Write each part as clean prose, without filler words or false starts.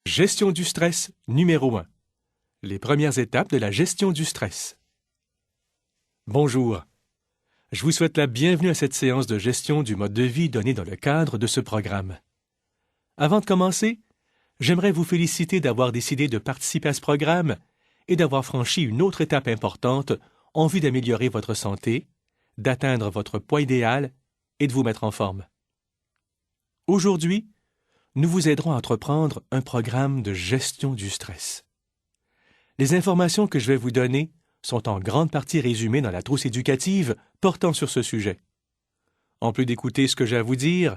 Gestion du stress numéro 1. Les premières étapes de la gestion du stress. Bonjour. Je vous souhaite la bienvenue à cette séance de gestion du mode de vie donnée dans le cadre de ce programme. Avant de commencer, j'aimerais vous féliciter d'avoir décidé de participer à ce programme et d'avoir franchi une autre étape importante en vue d'améliorer votre santé, d'atteindre votre poids idéal et de vous mettre en forme. Aujourd'hui, nous vous aiderons à entreprendre un programme de gestion du stress. Les informations que je vais vous donner sont en grande partie résumées dans la trousse éducative portant sur ce sujet. En plus d'écouter ce que j'ai à vous dire,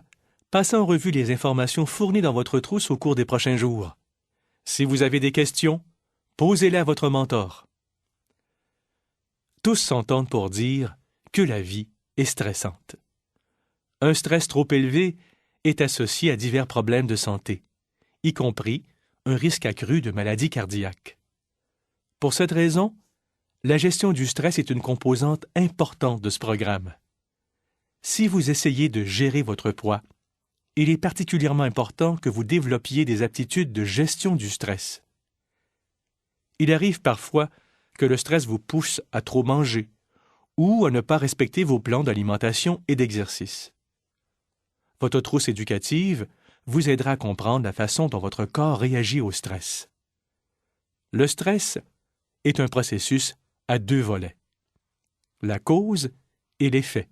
passez en revue les informations fournies dans votre trousse au cours des prochains jours. Si vous avez des questions, posez-les à votre mentor. Tous s'entendent pour dire que la vie est stressante. Un stress trop élevé est associé à divers problèmes de santé, y compris un risque accru de maladies cardiaques. Pour cette raison, la gestion du stress est une composante importante de ce programme. Si vous essayez de gérer votre poids, il est particulièrement important que vous développiez des aptitudes de gestion du stress. Il arrive parfois que le stress vous pousse à trop manger ou à ne pas respecter vos plans d'alimentation et d'exercice. Votre trousse éducative vous aidera à comprendre la façon dont votre corps réagit au stress. Le stress est un processus à deux volets: la cause et l'effet.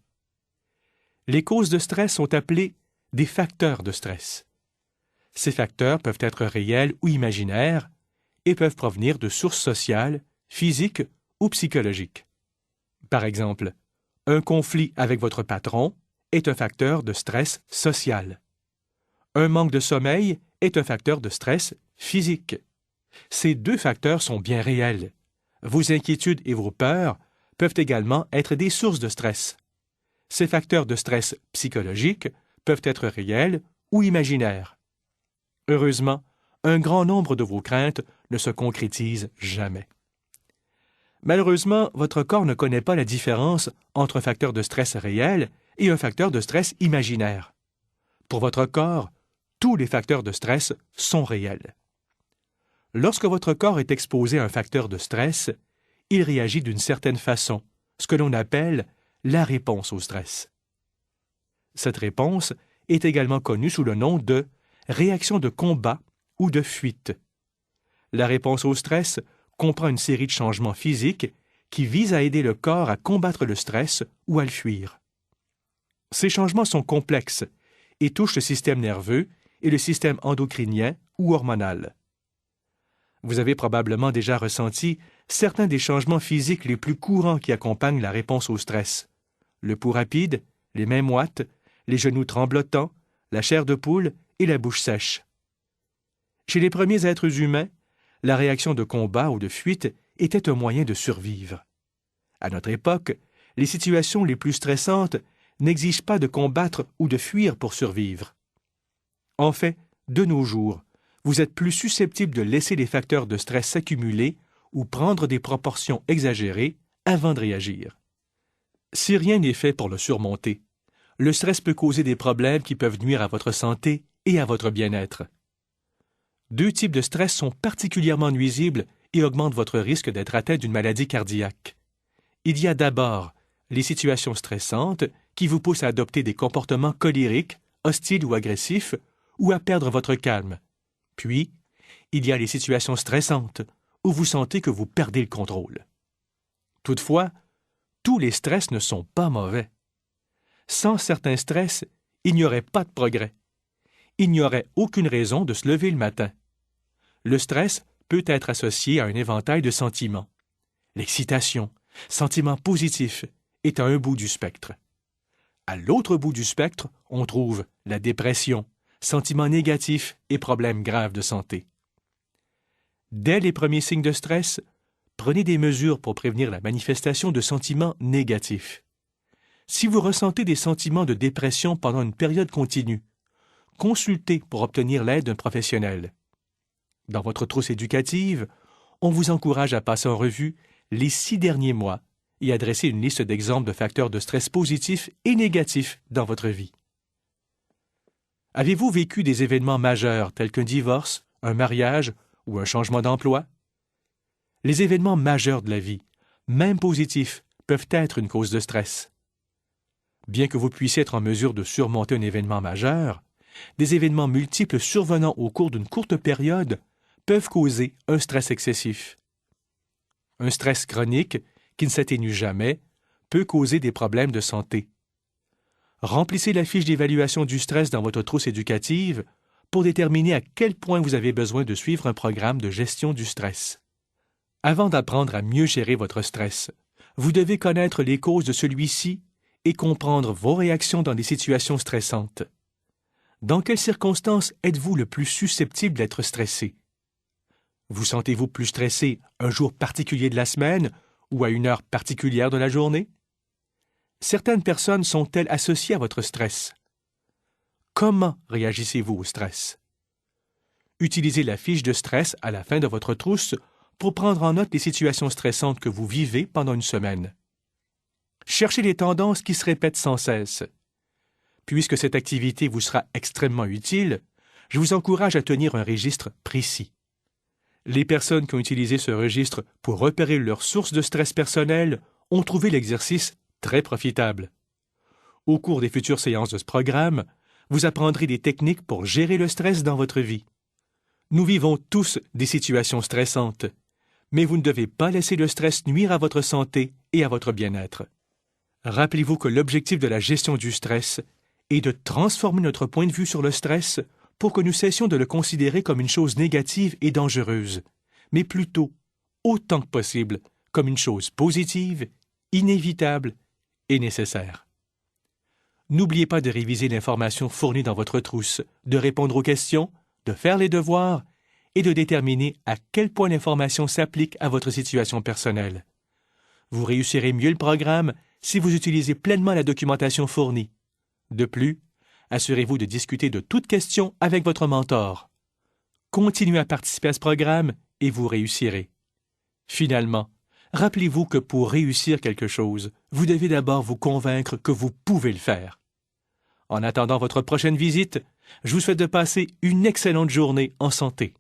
Les causes de stress sont appelées des facteurs de stress. Ces facteurs peuvent être réels ou imaginaires et peuvent provenir de sources sociales, physiques ou psychologiques. Par exemple, un conflit avec votre patron est un facteur de stress social. Un manque de sommeil est un facteur de stress physique. Ces deux facteurs sont bien réels. Vos inquiétudes et vos peurs peuvent également être des sources de stress. Ces facteurs de stress psychologiques peuvent être réels ou imaginaires. Heureusement, un grand nombre de vos craintes ne se concrétisent jamais. Malheureusement, votre corps ne connaît pas la différence entre un facteur de stress réel et un facteur de stress imaginaire. Pour votre corps, tous les facteurs de stress sont réels. Lorsque votre corps est exposé à un facteur de stress, il réagit d'une certaine façon, ce que l'on appelle la réponse au stress. Cette réponse est également connue sous le nom de réaction de combat ou de fuite. La réponse au stress comprend une série de changements physiques qui visent à aider le corps à combattre le stress ou à le fuir. Ces changements sont complexes et touchent le système nerveux et le système endocrinien ou hormonal. Vous avez probablement déjà ressenti certains des changements physiques les plus courants qui accompagnent la réponse au stress: le pouls rapide, les mains moites, les genoux tremblotants, la chair de poule et la bouche sèche. Chez les premiers êtres humains, la réaction de combat ou de fuite était un moyen de survivre. À notre époque, les situations les plus stressantes n'exigent pas de combattre ou de fuir pour survivre. En fait, de nos jours, vous êtes plus susceptible de laisser les facteurs de stress s'accumuler ou prendre des proportions exagérées avant de réagir. Si rien n'est fait pour le surmonter, le stress peut causer des problèmes qui peuvent nuire à votre santé et à votre bien-être. Deux types de stress sont particulièrement nuisibles et augmentent votre risque d'être atteint d'une maladie cardiaque. Il y a d'abord les situations stressantes qui vous poussent à adopter des comportements colériques, hostiles ou agressifs, ou à perdre votre calme. Puis, il y a les situations stressantes où vous sentez que vous perdez le contrôle. Toutefois, tous les stress ne sont pas mauvais. Sans certains stress, il n'y aurait pas de progrès. Il n'y aurait aucune raison de se lever le matin. Le stress peut être associé à un éventail de sentiments. L'excitation, sentiment positif, est à un bout du spectre. À l'autre bout du spectre, on trouve la dépression, sentiments négatifs et problèmes graves de santé. Dès les premiers signes de stress, prenez des mesures pour prévenir la manifestation de sentiments négatifs. Si vous ressentez des sentiments de dépression pendant une période continue, consultez pour obtenir l'aide d'un professionnel. Dans votre trousse éducative, on vous encourage à passer en revue les 6 derniers mois et à dresser une liste d'exemples de facteurs de stress positifs et négatifs dans votre vie. Avez-vous vécu des événements majeurs tels qu'un divorce, un mariage ou un changement d'emploi. Les événements majeurs de la vie, même positifs, peuvent être une cause de stress. Bien que vous puissiez être en mesure de surmonter un événement majeur, des événements multiples survenant au cours d'une courte période peuvent causer un stress excessif. Un stress chronique, qui ne s'atténue jamais, peut causer des problèmes de santé. Remplissez la fiche d'évaluation du stress dans votre trousse éducative pour déterminer à quel point vous avez besoin de suivre un programme de gestion du stress. Avant d'apprendre à mieux gérer votre stress, vous devez connaître les causes de celui-ci et comprendre vos réactions dans des situations stressantes. Dans quelles circonstances êtes-vous le plus susceptible d'être stressé? Vous sentez-vous plus stressé un jour particulier de la semaine ou à une heure particulière de la journée? Certaines personnes sont-elles associées à votre stress? Comment réagissez-vous au stress? Utilisez la fiche de stress à la fin de votre trousse pour prendre en note les situations stressantes que vous vivez pendant une semaine. Cherchez les tendances qui se répètent sans cesse. Puisque cette activité vous sera extrêmement utile, je vous encourage à tenir un registre précis. Les personnes qui ont utilisé ce registre pour repérer leurs sources de stress personnel ont trouvé l'exercice très profitable. Au cours des futures séances de ce programme, vous apprendrez des techniques pour gérer le stress dans votre vie. Nous vivons tous des situations stressantes, mais vous ne devez pas laisser le stress nuire à votre santé et à votre bien-être. Rappelez-vous que l'objectif de la gestion du stress est de transformer notre point de vue sur le stress pour que nous cessions de le considérer comme une chose négative et dangereuse, mais plutôt, autant que possible, comme une chose positive, inévitable et nécessaire. N'oubliez pas de réviser l'information fournie dans votre trousse, de répondre aux questions, de faire les devoirs et de déterminer à quel point l'information s'applique à votre situation personnelle. Vous réussirez mieux le programme si vous utilisez pleinement la documentation fournie. De plus, assurez-vous de discuter de toute question avec votre mentor. Continuez à participer à ce programme et vous réussirez. Finalement, rappelez-vous que pour réussir quelque chose, vous devez d'abord vous convaincre que vous pouvez le faire. En attendant votre prochaine visite, je vous souhaite de passer une excellente journée en santé.